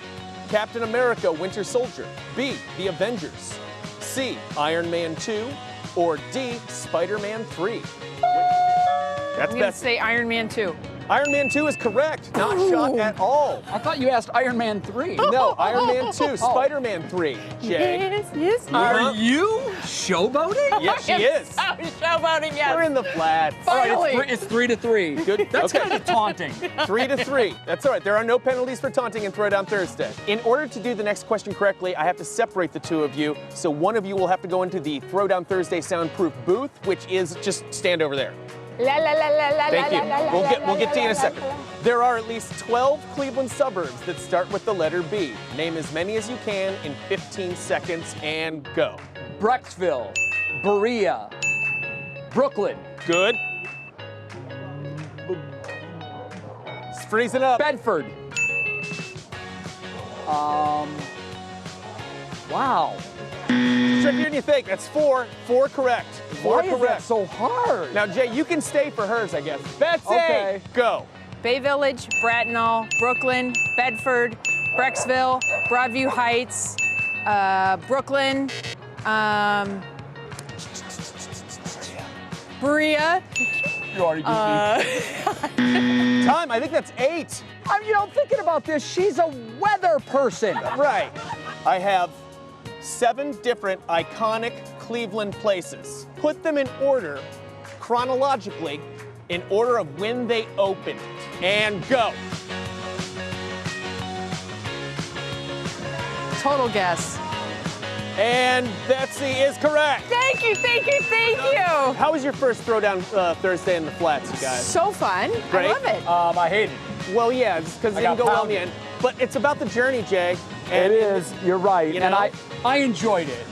Speaker 19: Captain America Winter Soldier. B, The Avengers. C, Iron Man 2. Or D, Spider-Man 3. That's
Speaker 3: I'm going to say Iron Man 2.
Speaker 19: Iron Man 2 is correct. Not shot at all.
Speaker 20: I thought you asked Iron Man 3.
Speaker 19: No, Iron Man 2, Spider-Man 3. Jay.
Speaker 3: Yes.
Speaker 20: Are you showboating?
Speaker 19: Yes, she is.
Speaker 3: Showboating, yes.
Speaker 19: We're in the flat.
Speaker 3: Finally.
Speaker 20: All right, it's 3-3.
Speaker 19: Good.
Speaker 20: That's
Speaker 19: okay.
Speaker 20: kind of taunting.
Speaker 19: 3-3. That's all right. There are no penalties for taunting in Throwdown Thursday. In order to do the next question correctly, I have to separate the two of you. So one of you will have to go into the Throwdown Thursday soundproof booth, which is just stand over there.
Speaker 3: La la la la la
Speaker 19: Thank
Speaker 3: la
Speaker 19: you.
Speaker 3: la la
Speaker 19: We'll get to you in a
Speaker 3: la,
Speaker 19: second.
Speaker 3: la, la.
Speaker 19: There are at least 12 Cleveland suburbs that start with the letter B. Name as many as you can in 15 seconds and go.
Speaker 4: Brecksville, Berea, Brooklyn.
Speaker 19: Good. It's freezing up.
Speaker 4: Bedford. Wow.
Speaker 19: Trickier than you think. That's four. Four correct. Four
Speaker 4: Why
Speaker 19: correct.
Speaker 4: is that so hard?
Speaker 19: Now, Jay, you can stay for hers, I guess. Betsy,
Speaker 4: Okay.
Speaker 19: go.
Speaker 21: Bay Village, Bracknell, Brooklyn, Bedford, Brecksville, Broadview Heights, Brooklyn, Berea.
Speaker 4: You already beat me.
Speaker 19: Time, I think that's 8.
Speaker 4: Thinking about this, she's a weather person.
Speaker 19: Right. I have 7 different iconic Cleveland places. Put them in order, chronologically, in order of when they opened. And go.
Speaker 21: Total guess.
Speaker 19: And Betsy is correct.
Speaker 21: Thank you, thank you, thank you.
Speaker 19: How was your first Throwdown Thursday in the flats, you guys?
Speaker 21: So fun.
Speaker 19: Great.
Speaker 21: I love it.
Speaker 4: I hate it.
Speaker 19: Well, yeah, because it didn't go well in the end. But it's about the journey, Jay. And
Speaker 4: It is. You're right.
Speaker 19: You
Speaker 4: And
Speaker 19: know?
Speaker 4: I enjoyed it.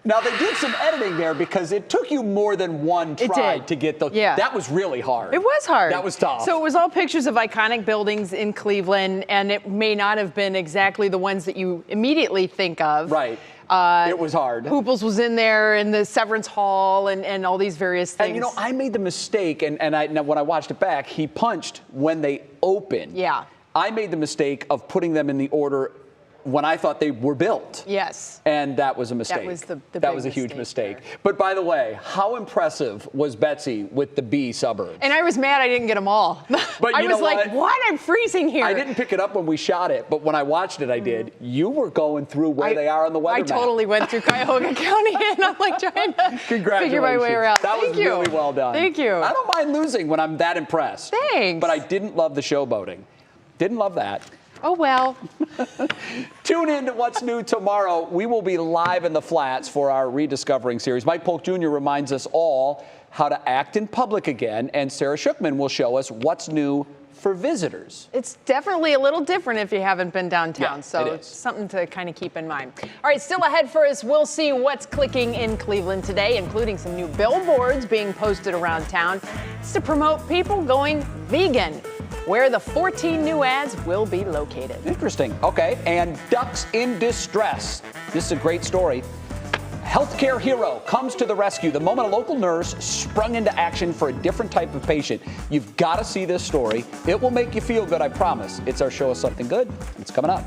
Speaker 4: Now, they did some editing there because it took you more than one try to get the.
Speaker 21: Yeah.
Speaker 4: That was really hard.
Speaker 21: It was hard.
Speaker 4: That was tough.
Speaker 21: So it was all pictures of iconic buildings in Cleveland, and it may not have been exactly the ones that you immediately think of.
Speaker 4: Right. It was hard.
Speaker 21: Hooples was in there, and the Severance Hall, and all these various things.
Speaker 4: And I made the mistake, and now when I watched it back, he punched when they opened.
Speaker 21: Yeah.
Speaker 4: I made the mistake of putting them in the order when I thought they were built.
Speaker 21: Yes.
Speaker 4: And that was a mistake.
Speaker 21: That was the
Speaker 4: That was a huge mistake. But by the way, how impressive was Betsy with the B suburbs?
Speaker 21: And I was mad I didn't get them all.
Speaker 4: But
Speaker 21: I
Speaker 4: you
Speaker 21: was
Speaker 4: know
Speaker 21: like, what? I'm freezing here.
Speaker 4: I didn't pick it up when we shot it, but when I watched it, I did. You were going through where they are on the weather
Speaker 21: I
Speaker 4: map.
Speaker 21: totally went through Cuyahoga County, and I'm like trying to figure my way around.
Speaker 4: That was really well done.
Speaker 21: Thank you.
Speaker 4: I don't mind losing when I'm that impressed.
Speaker 21: Thanks.
Speaker 4: But I didn't love the showboating. Didn't love that.
Speaker 21: Oh, well.
Speaker 4: Tune in to What's New tomorrow. We will be live in the flats for our Rediscovering series. Mike Polk Jr. reminds us all how to act in public again, and Sarah Shookman will show us what's new for visitors.
Speaker 21: It's definitely a little different if you haven't been downtown,
Speaker 4: Yeah,
Speaker 21: so
Speaker 4: it
Speaker 21: it's something to kind of keep in mind. All right, still ahead for us, we'll see what's clicking in Cleveland today, including some new billboards being posted around town. It's to promote people going vegan, where the 14 new ads will be located.
Speaker 4: Interesting. Okay. And ducks in distress. This is a great story. Healthcare hero comes to the rescue the moment a local nurse sprung into action for a different type of patient. You've got to see this story. It will make you feel good, I promise. It's our Show Us Something Good. It's coming up.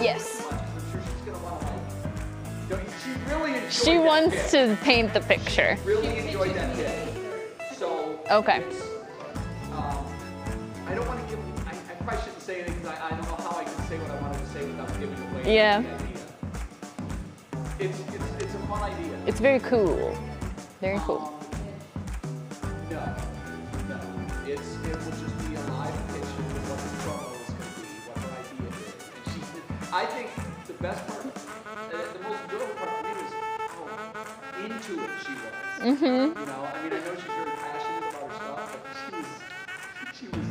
Speaker 22: Yes. She wants to paint the picture.
Speaker 4: Really enjoyed that day. So.
Speaker 22: Okay.
Speaker 4: I don't want to give. I probably shouldn't say anything because I don't know how I can say what I wanted to say without giving away.
Speaker 22: Yeah.
Speaker 4: The idea. It's a fun idea.
Speaker 22: It's very cool. Very cool.
Speaker 4: No. It will just be a live pitch of what the promo is going to be, what her idea is. And I think the best part, the most beautiful part for me was how into it she was.
Speaker 22: Mm-hmm.
Speaker 4: You know, I mean, I know she's very passionate about her stuff, but she was.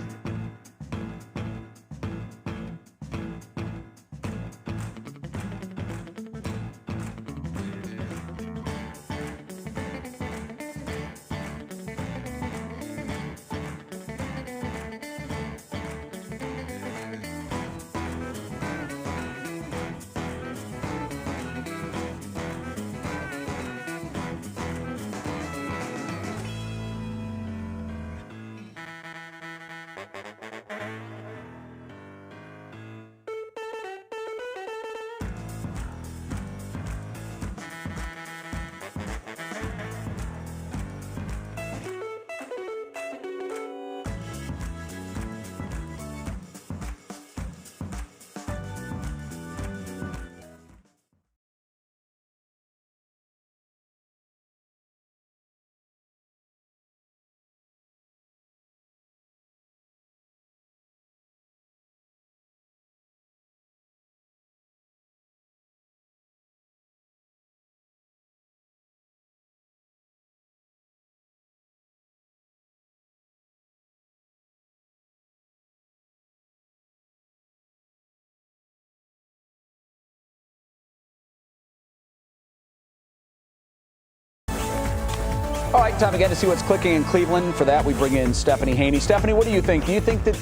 Speaker 4: right, time again to see what's clicking in Cleveland. For that, we bring in Stephanie Haney. Stephanie, what do you think? Do you think that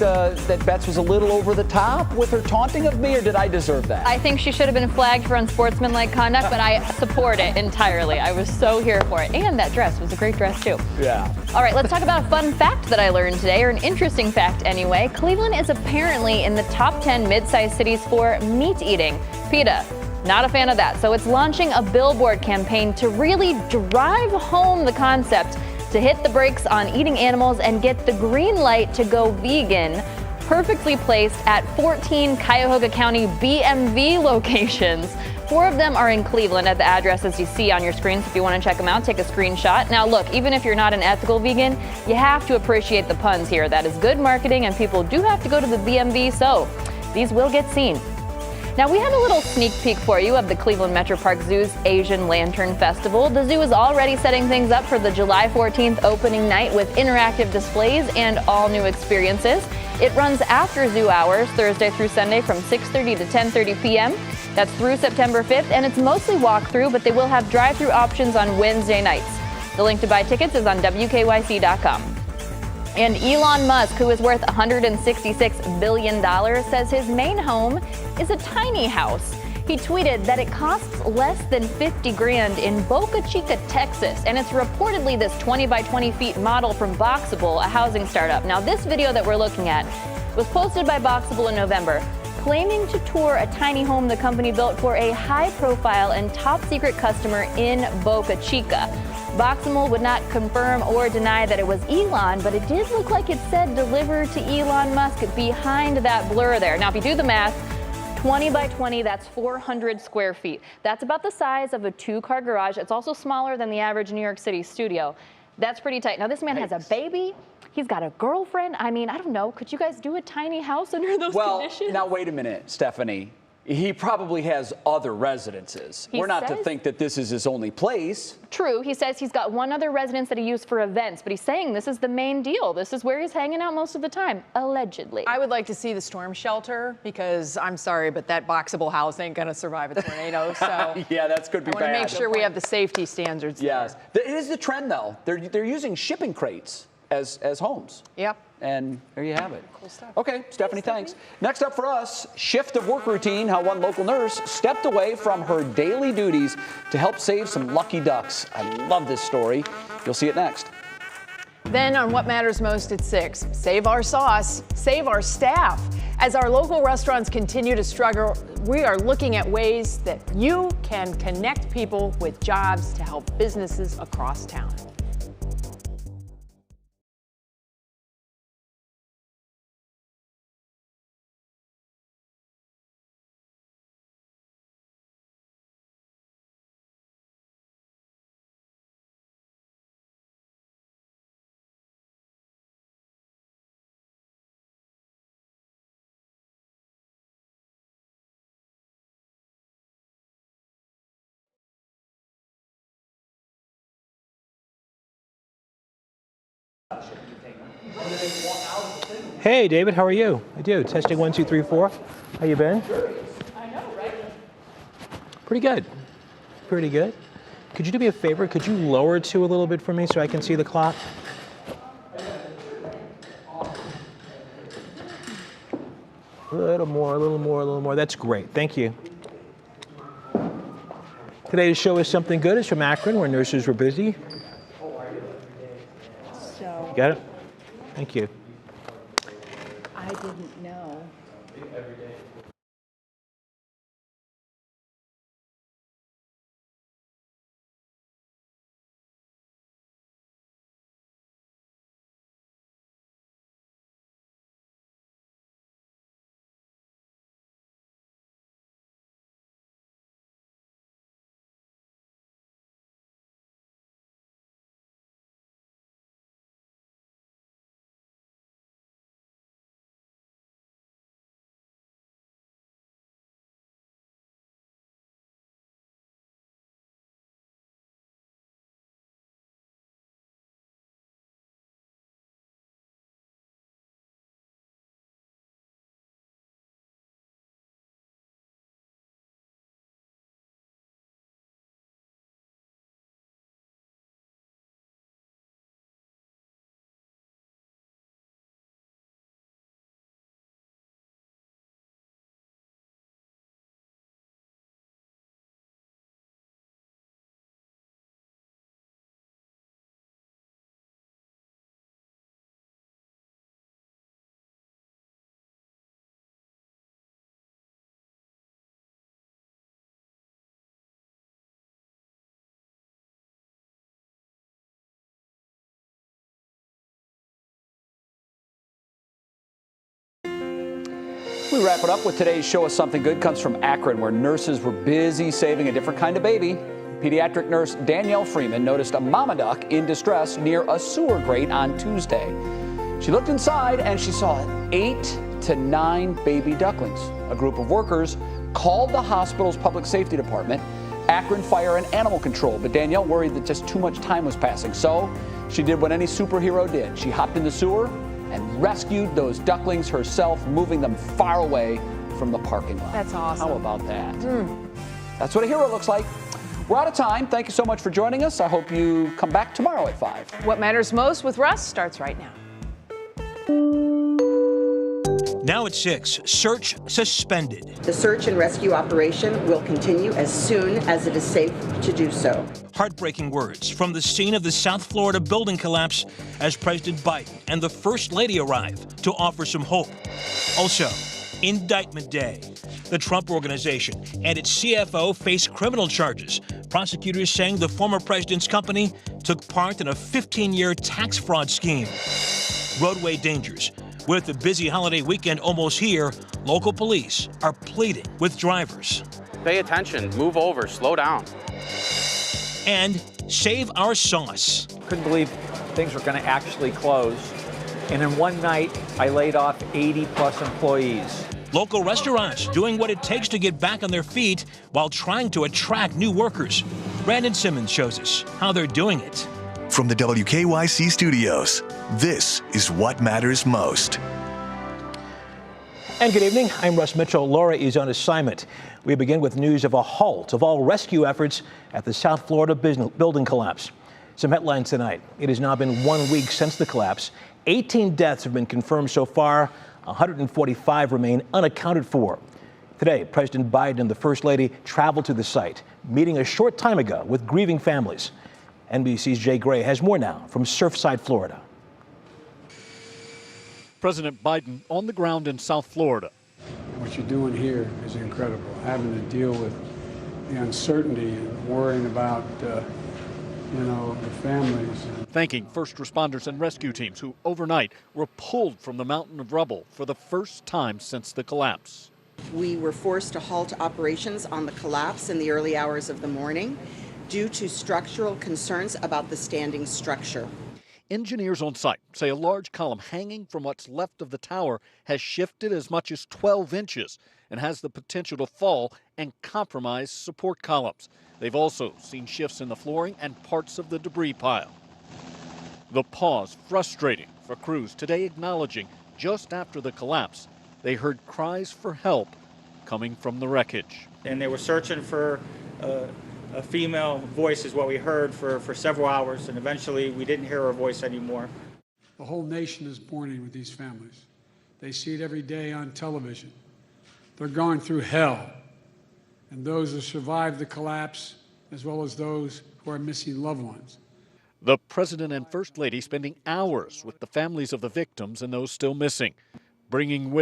Speaker 4: that Bets was a little over the top with her taunting of me, or did I deserve that?
Speaker 22: I think she should have been flagged for unsportsmanlike conduct, but I support it entirely. I was so here for it. And that dress was a great dress, too.
Speaker 4: Yeah.
Speaker 22: All right, let's talk about a fun fact that I learned today, or an interesting fact anyway. Cleveland is apparently in the top 10 mid-sized cities for meat eating. PETA, not a fan of that. So it's launching a billboard campaign to really drive home the concept to hit the brakes on eating animals and get the green light to go vegan, perfectly placed at 14 Cuyahoga County BMV locations. 4 of them are in Cleveland at the addresses you see on your screens. If you want to check them out, take a screenshot. Now look, even if you're not an ethical vegan, you have to appreciate the puns here. That is good marketing, and people do have to go to the BMV, so these will get seen. Now we have a little sneak peek for you of the Cleveland Metro Park Zoo's Asian Lantern Festival. The zoo is already setting things up for the July 14th opening night with interactive displays and all new experiences. It runs after zoo hours, Thursday through Sunday from 6:30 to 10:30 p.m. That's through September 5th, and it's mostly walk-through, but they will have drive-through options on Wednesday nights. The link to buy tickets is on WKYC.com. And Elon Musk, who is worth $166 billion, says his main home is a tiny house. He tweeted that it costs less than $50,000 in Boca Chica, Texas, and it's reportedly this 20 by 20 feet model from Boxable, a housing startup. Now, this video that we're looking at was posted by Boxable in November, claiming to tour a tiny home the company built for a high-profile and top-secret customer in Boca Chica. Boxable would not confirm or deny that it was Elon, but it did look like it said delivered to Elon Musk behind that blur there. Now, if you do the math, 20 by 20, that's 400 square feet. That's about the size of a 2-car garage. It's also smaller than the average New York City studio. That's pretty tight. Now, this man has a baby. He's got a girlfriend. I mean, I don't know. Could you guys do a tiny house under those conditions?
Speaker 4: Now, wait a minute, Stephanie. He probably has other residences. We're not to think that this is his only place.
Speaker 22: True. He says he's got one other residence that he used for events, but he's saying this is the main deal. This is where he's hanging out most of the time, allegedly.
Speaker 21: I would like to see the storm shelter because I'm sorry, but that Boxable house ain't going to survive a tornado. So
Speaker 4: yeah, that's could be
Speaker 21: bad. I want to make sure we have the safety standards.
Speaker 4: Yes. It is the trend, though. They're using shipping crates as homes.
Speaker 21: Yep.
Speaker 4: And there you have it.
Speaker 21: Cool stuff.
Speaker 4: Okay, Stephanie, thanks. Next up for us, shift of work routine, how one local nurse stepped away from her daily duties to help save some lucky ducks. I love this story. You'll see it next.
Speaker 21: Then on What Matters Most at 6, save our sauce, save our staff. As our local restaurants continue to struggle, we are looking at ways that you can connect people with jobs to help businesses across town.
Speaker 2: Hey, David, how are you? I do. Testing 1, 2, 3, 4. How you been?
Speaker 21: I know, right?
Speaker 2: Pretty good. Pretty good. Could you do me a favor? Could you lower 2 a little bit for me so I can see the clock? A little more, a little more, a little more. That's great. Thank you. Today's show is Something Good. It's from Akron, where nurses were busy. You got it? Thank you.
Speaker 8: I didn't know.
Speaker 4: We wrap it up with today's Show Us Something Good. Comes from Akron, where nurses were busy saving a different kind of baby. Pediatric nurse Danielle Freeman noticed a mama duck in distress near a sewer grate on Tuesday. She looked inside and she saw 8 to 9 baby ducklings. A group of workers called the hospital's public safety department, Akron Fire and Animal Control, but Danielle worried that just too much time was passing. So she did what any superhero did. She hopped in the sewer and rescued those ducklings herself, moving them far away from the parking lot.
Speaker 21: That's awesome.
Speaker 4: How about that? That's what a hero looks like. We're out of time. Thank you so much for joining us. I hope you come back tomorrow at 5.
Speaker 21: What Matters Most with Russ starts right now.
Speaker 5: Now at 6, search suspended.
Speaker 6: The search and rescue operation will continue as soon as it is safe to do so.
Speaker 5: Heartbreaking words from the scene of the South Florida building collapse as President Biden and the First Lady arrive to offer some hope. Also, Indictment Day. The Trump Organization and its CFO face criminal charges. Prosecutors saying the former president's company took part in a 15-year tax fraud scheme. Roadway dangers. With the busy holiday weekend almost here, local police are pleading with drivers.
Speaker 23: Pay attention, move over, slow down.
Speaker 5: And save our sauce.
Speaker 24: Couldn't believe things were going to actually close. And in one night, I laid off 80+ employees.
Speaker 5: Local restaurants doing what it takes to get back on their feet while trying to attract new workers. Brandon Simmons shows us how they're doing it.
Speaker 16: From the WKYC studios, this is What Matters Most.
Speaker 2: And good evening. I'm Russ Mitchell. Laura is on assignment. We begin with news of a halt of all rescue efforts at the South Florida building collapse. Some headlines tonight. It has now been 1 week since the collapse. 18 deaths have been confirmed so far. 145 remain unaccounted for. Today, President Biden and the First Lady traveled to the site, meeting a short time ago with grieving families. NBC's Jay Gray has more now from Surfside, Florida.
Speaker 25: President Biden on the ground in South Florida.
Speaker 26: What you're doing here is incredible. Having to deal with the uncertainty and worrying about, the families.
Speaker 25: Thanking first responders and rescue teams who overnight were pulled from the mountain of rubble for the first time since the collapse.
Speaker 6: We were forced to halt operations on the collapse in the early hours of the morning due to structural concerns about the standing structure.
Speaker 25: Engineers on site say a large column hanging from what's left of the tower has shifted as much as 12 inches and has the potential to fall and compromise support columns. They've also seen shifts in the flooring and parts of the debris pile. The pause frustrating for crews today, acknowledging just after the collapse, they heard cries for help coming from the wreckage.
Speaker 18: And they were searching for a female voice is what we heard for several hours, and eventually we didn't hear her voice anymore.
Speaker 26: The whole nation is mourning with these families. They see it every day on television. They're going through hell. And those who survived the collapse, as well as those who are missing loved ones.
Speaker 25: The President and First Lady spending hours with the families of the victims and those still missing, bringing with